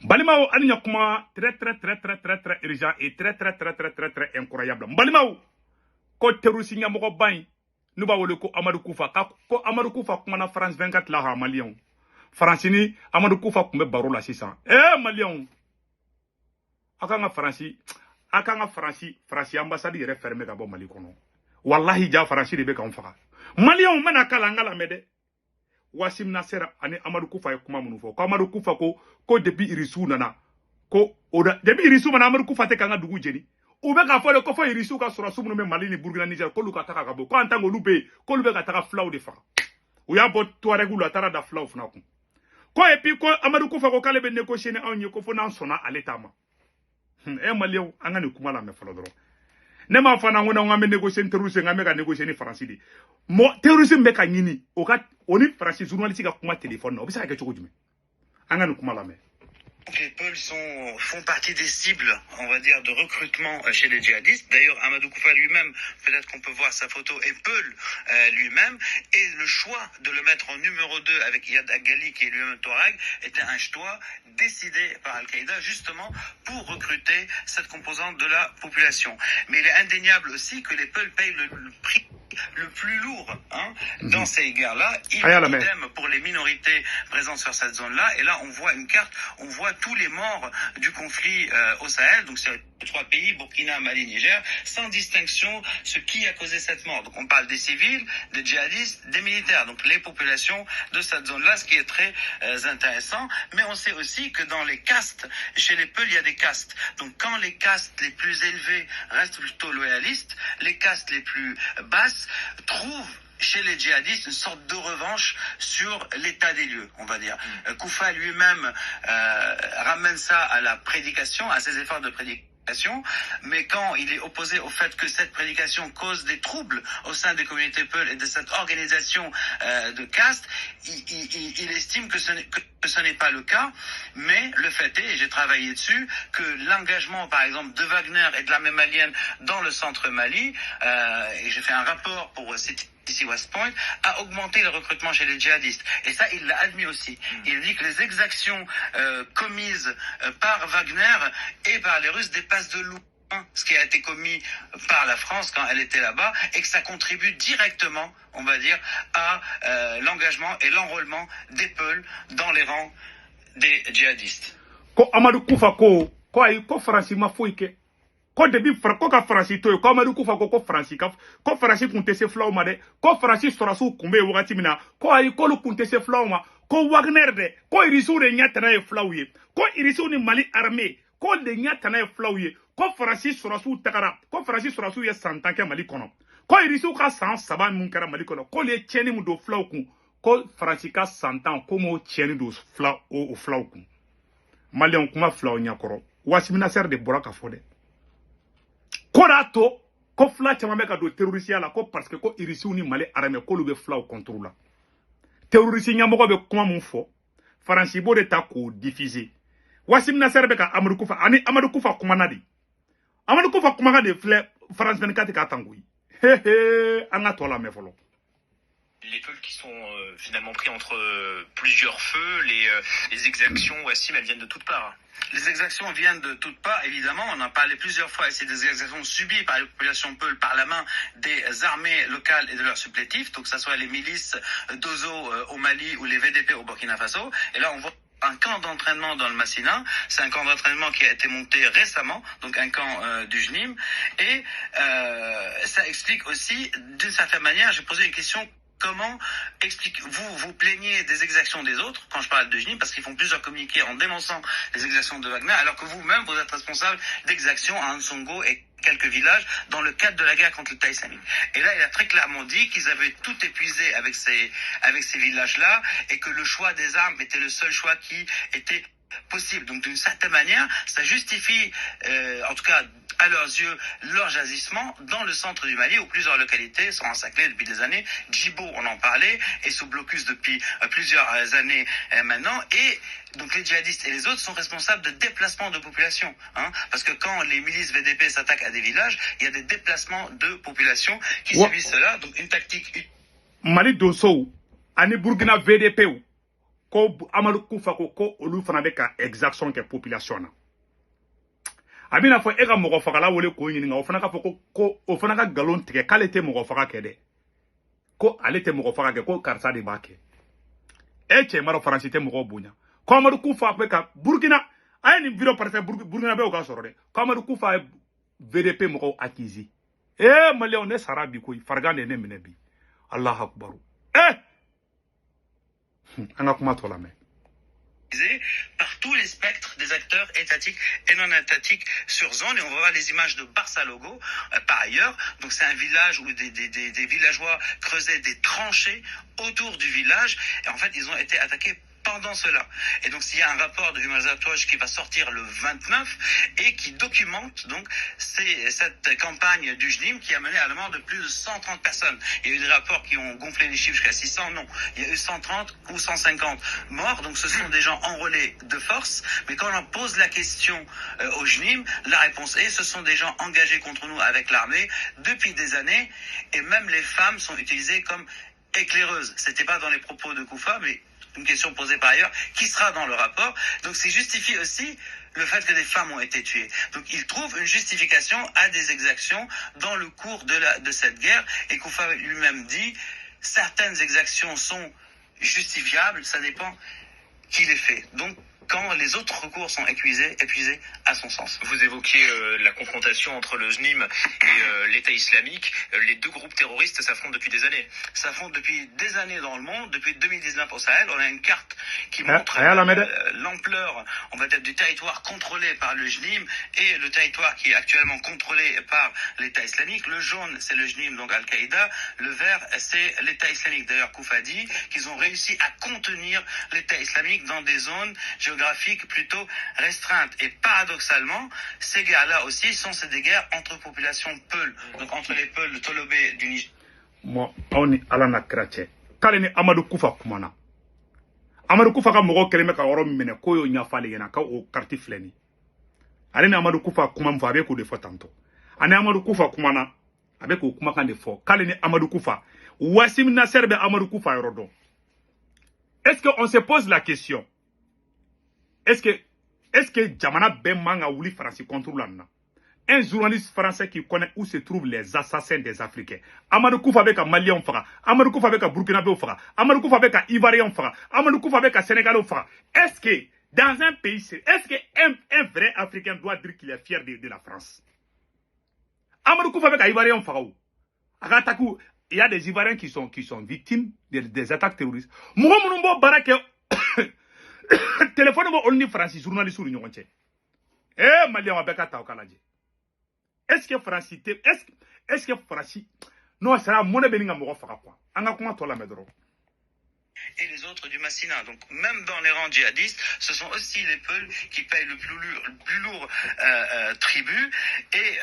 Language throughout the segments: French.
Balimao alinya kuma très urgent et très incroyable. Balimao ko terroriste nyamoko bain nuba wole ko Amadou Koufa ko Amadou Koufa kuma na France 24 la ha Malien. France ni Amadou Koufa kumbe baro la 600. Malien. Akanga France ambassade yere fermé ka bo Mali kono. Wallahi ja France de be ka on faka. Malien mena kala ngala mede. Wassim Nasser ani Amadou Koufa e kuma munu fo ko Amadou Koufa ko depuis Irisu nana ko oda depuis Irisu mana Amadou Koufa te kanga dugu jeni o be ka fo le ko fo Irisu ka sura sumu me Mali ni Burkina Niger ko lu ka taka ka bo ko antango lu be ko lu be ka taka flaw de fa o ya bo Touareg lu atara da flaw fna ko et puis ko Amadou Koufa ko kale be négocier ni awni ko fo nan sona aletama Malien anga ni kuma la me folo dro ne ma fana ngona ngame négocier terroriste ngame ka négocier ni France di mo terrorisme be ka nyini o ka oni France journaliste ka kuma téléphone no bisa ka chogo jume anga ni kuma la me. Les Peuls font partie des cibles, on va dire, de recrutement chez les djihadistes. D'ailleurs, Amadou Koufa lui-même, peut-être qu'on peut voir sa photo, est Peul lui-même. Et le choix de le mettre en numéro 2 avec Iyad Agali, qui est lui-même Touareg, était un choix décidé par Al-Qaïda, justement, pour recruter cette composante de la population. Mais il est indéniable aussi que les Peuls payent le prix le plus lourd dans ces guerres-là. Idem pour les minorités présentes sur cette zone-là. Et là, on voit une carte, on voit tous les morts du conflit au Sahel, donc c'est les 3 pays, Burkina, Mali, Niger, sans distinction ce qui a causé cette mort. Donc on parle des civils, des djihadistes, des militaires, donc les populations de cette zone-là, ce qui est très intéressant. Mais on sait aussi que dans les castes, chez les Peuls, il y a des castes. Donc quand les castes les plus élevées restent plutôt loyalistes, les castes les plus basses trouvent chez les djihadistes une sorte de revanche sur l'état des lieux, on va dire. Koufa lui-même ramène ça à la prédication, à ses efforts de prédication. Mais quand il est opposé au fait que cette prédication cause des troubles au sein des communautés Peuls et de cette organisation de caste, il estime que ce n'est pas le cas. Mais le fait est, et j'ai travaillé dessus, que l'engagement, par exemple, de Wagner et de l'armée malienne dans le centre Mali, et j'ai fait un rapport pour ici West Point, a augmenté le recrutement chez les djihadistes. Et ça, il l'a admis aussi. Il dit que les exactions commises par Wagner et par les Russes dépassent de loin ce qui a été commis par la France quand elle était là-bas, et que ça contribue directement, on va dire, à l'engagement et l'enrôlement des Peuls dans les rangs des djihadistes. Ko Amadou Koufa ko France ma foike ko debi ko ka France to ko Amadou Koufa ko France ko France kunte se flaw ma de ko France sora su kumbe wakati mina ko lu kunte se flaw ma ko Wagner de ko irisu de nyata na e flaw ye ko irisu ni Mali armée ko de nyata na e flaw ye ko France sora su takara ko France sora su ye santanke Mali kono ko irisu ka san saba mun kara Mali kono ko le cheni mu do flaw ku ko France ka santan ko mo cheni do flaw o flaw ku Malien kuma flaw nyakoro Wassim Nasser de boraka fode Korato, ko fla chama ka do terroriste la ko parce que ko irisi ni Mali armée ko lu be fla contrôle la terroriste nyamoko be kuma mun fo France bo de ta ko diffuser Wassim Nasser be ka Amadou Koufa ani Amadou Koufa kuma nadi Amadou Koufa kuma ka de fle France 24 ka tangoui anga tola me folo. Les Peuls qui sont finalement pris entre plusieurs feux, les exactions, Wassim, elles viennent de toutes parts. Les exactions viennent de toutes parts, évidemment. On en a parlé plusieurs fois. Et c'est des exactions subies par les populations Peuls par la main des armées locales et de leurs supplétifs, donc que ce soit les milices d'Ozo au Mali ou les VDP au Burkina Faso. Et là, on voit un camp d'entraînement dans le Massina. C'est un camp d'entraînement qui a été monté récemment, donc un camp du JNIM. Et ça explique aussi, d'une certaine manière, j'ai posé une question. Comment vous plaignez des exactions des autres, quand je parle de JNIM, parce qu'ils font plusieurs communiqués en dénonçant les exactions de Wagner, alors que vous-même, vous êtes responsable d'exactions à Ansongo et quelques villages dans le cadre de la guerre contre l'État islamique. Et là, il a très clairement dit qu'ils avaient tout épuisé avec ces villages-là, et que le choix des armes était le seul choix qui était possible. Donc d'une certaine manière, ça justifie, en tout cas à leurs yeux, leur gisement dans le centre du Mali, où plusieurs localités sont encerclées depuis des années. Djibo, on en parlait, est sous blocus depuis plusieurs années maintenant. Et donc les djihadistes et les autres sont responsables de déplacements de population. Parce que quand les milices VDP s'attaquent à des villages, il y a des déplacements de population qui subissent cela. Donc une tactique... Mali dosso, ani Burkina VDP ko Amadou Koufa ko olu fana be ka exaction ke population na abina fo e ka mogo fagala wole ko nyini nga o fana ka fo ko o fana ka galon tige kale te mogo faga ke de ko ale te mogo faga ke ko karsa de ba ke e che maro faransi te mogo bunya ko Amadou Koufa be ka Burkina ay ni video parce Burkina be o ka soro de ko Amadou Koufa VDP mogo akizi Malion ne sara bi ko fargane ne mine bi Allah akbar anga kuma to la me par tous les spectres des acteurs étatiques et non étatiques sur zone. Et on va voir les images de Barça Logo par ailleurs. Donc c'est un village où des villageois creusaient des tranchées autour du village. Et en fait, ils ont été attaqués pendant cela. Et donc, s'il y a un rapport de Human Rights Watch qui va sortir le 29 et qui documente donc cette campagne du JNIM qui a mené à la mort de plus de 130 personnes. Il y a eu des rapports qui ont gonflé les chiffres jusqu'à 600. Non, il y a eu 130 ou 150 morts. Donc, ce sont des gens enrôlés de force. Mais quand on pose la question au JNIM, la réponse est ce sont des gens engagés contre nous avec l'armée depuis des années. Et même les femmes sont utilisées comme éclaireuses. C'était pas dans les propos de Koufa, mais une question posée par ailleurs, qui sera dans le rapport. Donc, c'est justifie aussi le fait que des femmes ont été tuées. Donc, il trouve une justification à des exactions dans le cours de cette guerre. Et Koufa lui-même dit, certaines exactions sont justifiables, ça dépend qui les fait. Donc, quand les autres recours sont épuisés à son sens. Vous évoquiez la confrontation entre le JNIM et l'État islamique. Les deux groupes terroristes s'affrontent depuis des années. S'affrontent depuis des années dans le monde. Depuis 2019 au Sahel, on a une carte qui montre l'ampleur, on va dire, du territoire contrôlé par le JNIM et le territoire qui est actuellement contrôlé par l'État islamique. Le jaune, c'est le JNIM, donc Al-Qaïda. Le vert, c'est l'État islamique. D'ailleurs, Koufa dit qu'ils ont réussi à contenir l'État islamique dans des zones géographiques plutôt restreintes. Et paradoxalement, ces guerres-là aussi sont des guerres entre populations Peul, donc entre les Peuls, le Tolobé du Niger. Moi, on est à la nacrache. Kaleni Amadou Koufa Kumana. Amadou Koufa ka mogo keleme ka oro mene koyo nyafale yana ka o karti fleni. Aleni Amadou Koufa kuma mfa avec ou de fois tantôt. Ane Amadou Koufa Kumana avec ou kuma kan de fois. Kaleni Amadou Koufa. Wassim Nasser be Amadou Koufa yorodo. Est-ce qu'on se pose la question? Est-ce que Jamana Ben Manga Ouli français contrôle là? Un journaliste français qui connaît où se trouvent les assassins des Africains. Amadou Koufa avec un Malien Fara, Amadou Koufa avec un Burkinabé Fara, Amadou Koufa avec un Ivoirien Fara, Amadou Koufa avec un Sénégalais Fara. Est-ce que dans un pays, est-ce qu'un vrai Africain doit dire qu'il est fier de la France? Amadou Koufa avec un Ivoirien Fara. Il y a des Ivoiriens qui sont victimes des attaques terroristes. Mouroumounou Barake. Téléphone mo onni Francis journaliste sur ñonche Malien wa beka taw kalaje est-ce que Francis est-ce que Francis non sera mona beninga mo faka quoi anga kuma to la medro et les autres du Massina. Donc même dans les rangs djihadistes, ce sont aussi les Peuls qui payent le plus lourd tribut. Et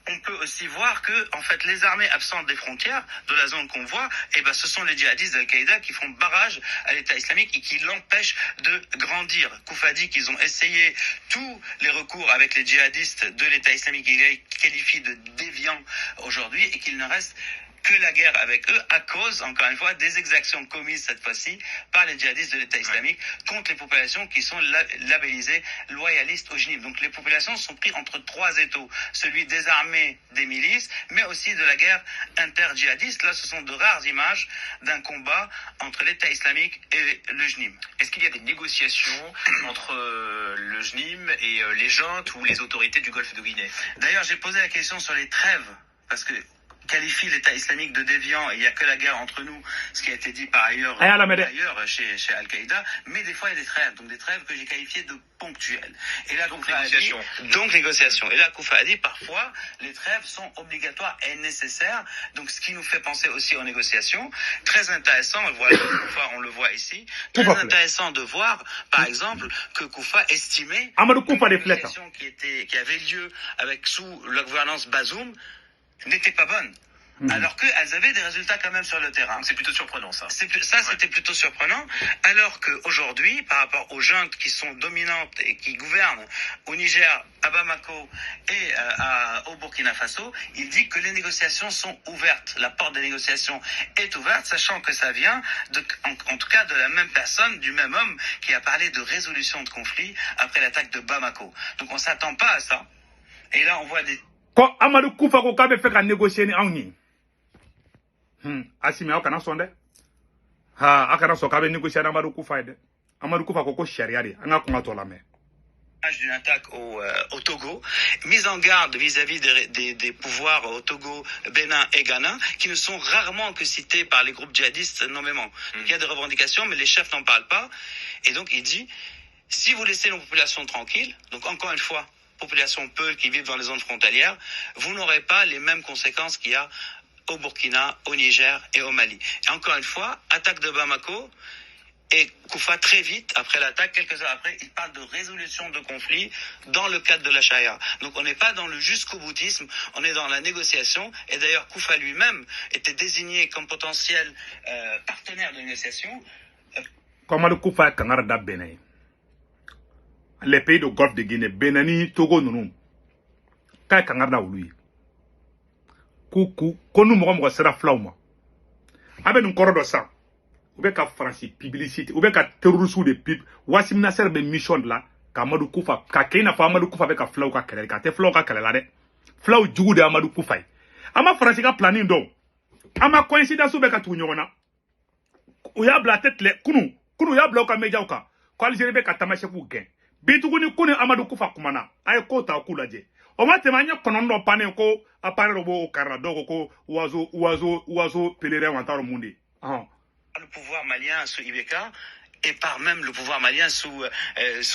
on peut aussi voir que en fait les armées absentes des frontières de la zone qu'on voit, ce sont les djihadistes d'Al-Qaïda qui font barrage à l'État islamique et qui l'empêchent de grandir. Koufa dit qu'ils ont essayé tous les recours avec les djihadistes de l'État islamique qu'ils qualifient de déviants aujourd'hui et qu'il ne reste que la guerre avec eux à cause, encore une fois, des exactions commises cette fois-ci par les djihadistes de l'État islamique contre les populations qui sont labellisées loyalistes au JNIM. Donc les populations sont prises entre trois étaux, celui des armées, des milices, mais aussi de la guerre inter-djihadiste. Là, ce sont de rares images d'un combat entre l'État islamique et le JNIM. Est-ce qu'il y a des négociations entre le JNIM et les juntes ou les autorités du Golfe de Guinée? D'ailleurs, j'ai posé la question sur les trêves, parce que qualifie l'État islamique de déviant et il n'y a que la guerre entre nous, ce qui a été dit par ailleurs, chez Al-Qaïda, mais des fois il y a des trêves, donc des trêves que j'ai qualifiées de ponctuelles. Et là, négociation. Et là, Koufa a dit, parfois, les trêves sont obligatoires et nécessaires, donc ce qui nous fait penser aussi aux négociations. Très intéressant, voilà, Koufa, on le voit ici, très intéressant de voir, par exemple, que Koufa estimait que la négociation qui avait lieu sous la gouvernance Bazoum n'était pas bonne. alors qu'elles avaient des résultats quand même sur le terrain. C'est plutôt surprenant, ça. C'était plutôt surprenant, alors qu'aujourd'hui, par rapport aux juntes qui sont dominantes et qui gouvernent au Niger, à Bamako et au Burkina Faso, il dit que les négociations sont ouvertes. La porte des négociations est ouverte, sachant que ça vient, en tout cas, de la même personne, du même homme qui a parlé de résolution de conflit après l'attaque de Bamako. Donc on ne s'attend pas à ça. Et là, on voit des... Quand Amadou Koufa ko kabe fait ka négocier ni angi. Asimi akana sonde. Ha akana so kabe négocier Amadou Koufa de. Amadou Koufa ko sharia de. Anga ko ngato la me. D'une attaque au Togo, mise en garde vis-à-vis des pouvoirs au Togo, Bénin et Ghana, qui ne sont rarement que cités par les groupes djihadistes nommément. Il y a des revendications, mais les chefs n'en parlent pas. Et donc il dit, si vous laissez nos populations tranquilles, donc encore une fois, population Peul qui vivent dans les zones frontalières, vous n'aurez pas les mêmes conséquences qu'il y a au Burkina, au Niger et au Mali. Et encore une fois, attaque de Bamako, et Koufa, très vite, après l'attaque, quelques heures après, il parle de résolution de conflit dans le cadre de la charia. Donc on n'est pas dans le jusqu'au boutisme, on est dans la négociation. Et d'ailleurs, Koufa lui-même était désigné comme potentiel partenaire de négociation. Comme le Koufa est Kangarda Bénin. Les pays de Golfe de Guinée, Bénin, Togo, nous. Quand Kangarda ou lui. Koukou, qu'on nous m'en sera flauma. Avec un corps de ça. Ou bien qu'à France publicité, ou bien qu'à terrorisme de pipe, Wassim Nasser be mission là, qu'à Amadou Koufa, qu'à Kena fa Amadou Koufa avec un flau qu'à Kelele, qu'à te flau qu'à Kelele, flau du de Amadou Koufa. Ama France qu'à planning donc, ama coïncidence ou bien qu'à tout nyona, ou y'a la tête les, kunu y'a bla qu'à média ou qu'à, qu'à Algérie be qu'à tamaché pour gain. Bituguni kuni Amadou Koufa kumana, aye kota ou kulaje. O ma temanya konondo pané ko, apparaît au Carrado ko, oiseau pèlerin en temps monde. Le pouvoir malien sous Ibeka et par même le pouvoir malien sous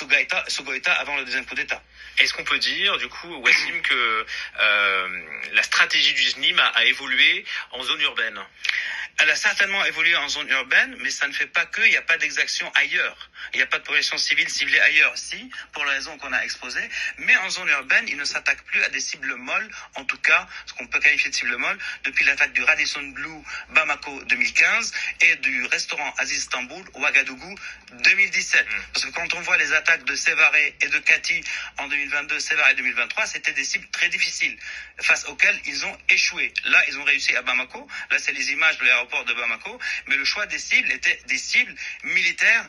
Goïta avant le deuxième coup d'État. Est-ce qu'on peut dire, du coup, Wassim, que la stratégie du SNIM a évolué en zone urbaine? Elle a certainement évolué en zone urbaine, mais ça ne fait pas que, il n'y a pas d'exaction ailleurs. Il n'y a pas de population civile ciblée ailleurs, si, pour la raison qu'on a exposée. Mais en zone urbaine, il ne s'attaque plus à des cibles molles, en tout cas, ce qu'on peut qualifier de cibles molles, depuis l'attaque du Radisson Blu Bamako 2015 et du restaurant Aziz Istanbul Ouagadougou 2017. Parce que quand on voit les attaques de Sévaré et de Kati en 2022, Sévaré 2023, c'était des cibles très difficiles, face auxquelles ils ont échoué. Là, ils ont réussi à Bamako. Là, c'est les images de l'aéroport de Bamako, mais le choix des cibles était des cibles militaires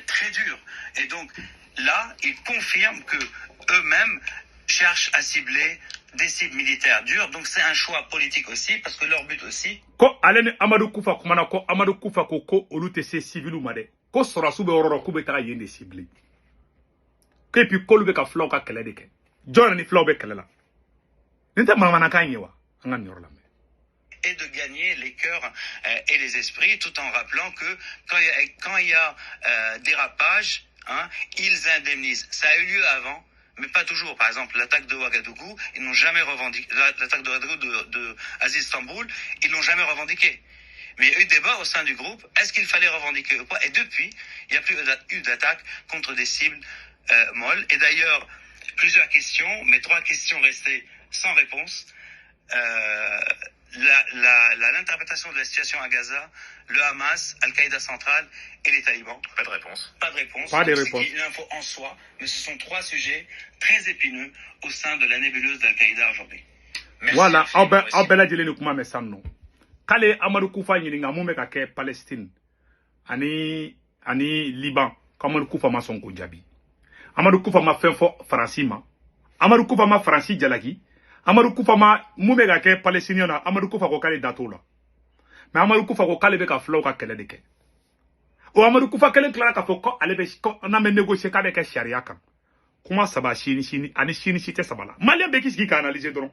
très dures. Et donc là, ils confirment que eux-mêmes cherchent à cibler des cibles militaires dures. Donc c'est un choix politique aussi, parce que leur but aussi. Ko alene Amadou Koufa kumana ko Amadou Koufa ko olutese civilu made. Ko sora sube ororo ko beta yende ciblé. Ke puis ko lube ka flow ka kele deke. John ni flow be kele la. Nte mamana kanyewa anga nyorla. Et de gagner les cœurs et les esprits, tout en rappelant que quand il y a dérapage, ils indemnisent. Ça a eu lieu avant, mais pas toujours. Par exemple, l'attaque de Ouagadougou, ils n'ont jamais revendiqué. L'attaque de Ouagadougou de Aziz Istanbul, ils l'ont jamais revendiqué. Mais il y a eu débat au sein du groupe. Est-ce qu'il fallait revendiquer ou pas? Et depuis, il n'y a plus eu d'attaque contre des cibles molles. Et d'ailleurs, plusieurs questions, mais 3 questions restées sans réponse. L'interprétation de la situation à Gaza, le Hamas, Al-Qaïda centrale et les talibans. Pas de réponse. Pas de réponse. Pas de réponse. C'est une info en soi, mais ce sont 3 sujets très épineux au sein de la nébuleuse d'Al-Qaïda aujourd'hui. Voilà, Abela Djele Nukuma Messamno. Kale Amadou Koufa Yilinga Moume Kake Palestine. Ani Liban. Amadou Koufa ma son Jabi. Amadou Koufa ma fenfo Francima. Amadou Koufa ma Franci Djalaki. Amadou Koufa ma Moume Kake Palestinienne. Amadou Koufa ko kale datola. Mais Amadou Koufa ko kale beka flow ka kele deke. O Amadou Koufa kele klara ka foko alebe ko na me négocier ka beka sharia kan. Kuma saba shini ani shini shite sabala. Malien beki ski ka analyser dron.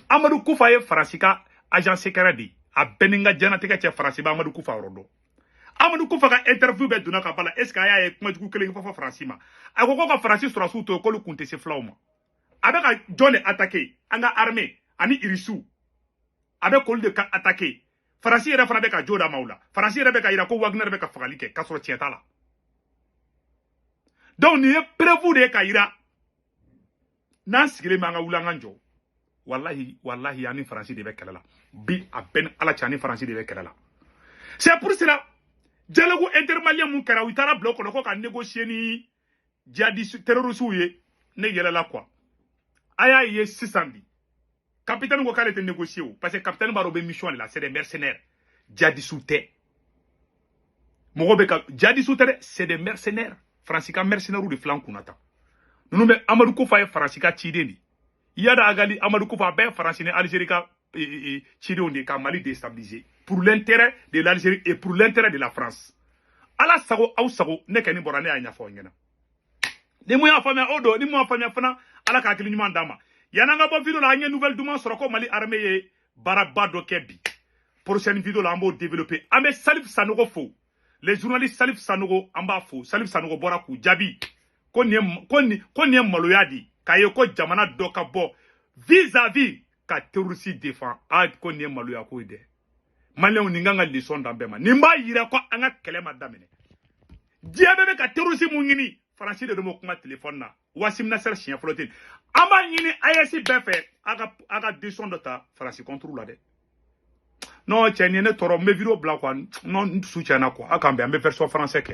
Amadou Koufa ye Francika agent secret di. A Beninga Janateka che Franciba Amadou Koufa rodo. Amadou Koufa ka interview be duna ka bala est-ce que aya e kuma du kele fa Francima. A ko ka Francis sura su to ko lu kunte se flawma. Avec John attaqué, anga armée, ani irisu. Avec Kol de attaqué. Francis era fana beka Joda Maula. Francis era beka Irako Wagner beka Fagalike, kasoro tietala. Donc ni prévu de ka ira. Nan sigile manga ulanganjo. wallahi yani faransi de bɛ kɛlɛ la bi a bɛn ala cɛ ani faransi de bɛ kɛlɛ la c'est pour cela dialogue intermalien mun kɛra u taara bila o kɔnɔ ko ka négocier ni djihadistes terroristes ye ne yɛlɛla quoi a y'a ye sisan bi capitaine ko k'ale tɛ négocier o parce que capitaine b'a dɔn o bɛ mission de la c'est des mercenaires djihadistes tɛ mɔgɔ bɛ ka djihadistes tɛ dɛ c'est des mercenaires faransi ka mercenaires de filan kunna tan ninnu bɛ Amadou Koufa ye faransi ka ciden de yada agali Amadou Koufa bɛɛ faransi ni Algérie ka cidenw de ka Mali déstabiliser pour l'intérêt de l'Algérie et pour l'intérêt de la France ala sago aw sago ne kɛ ni bɔra ne y'a ɲɛfɔ aw ɲɛna ni mun y'a faamuya o don ni mun y'a faamuya fana ala ka hakili ɲuman d'a ma yan'an ka bɔ vidéo la an ye nouvelle duman sɔrɔ ko Mali armée ye baaraba dɔ kɛ bi prochaine vidéo la an b'o développer an bɛ Salif Sanogo fo les journalistes Salif Sanogo an b'a fo Salif Sanogo bɔra k'u jaabi ko nin ye maloya di k'a ye ko jamana dɔ ka bɔ vis-à-vis ka terroriste défend ko nin ye maloya ko ye dɛ maliyɛnw nin kan ka leçon d'an bɛɛ ma nin b'a yira ko an ka kɛlɛ ma daminɛ diɲɛ bɛɛ bɛ ka terroriste mun ɲini faransi de don kuma téléphone na Wassim Nasser siɲɛ fɔlɔ ten an b'a ɲini AES bɛɛ fɛ a ka décision dɔ ta faransi contre la dɛ non cɛ nin ye ne tɔɔrɔ n bɛ vidéo bila quoi non n dusu tiɲɛna quoi a k'an bɛn an bɛ version français kɛ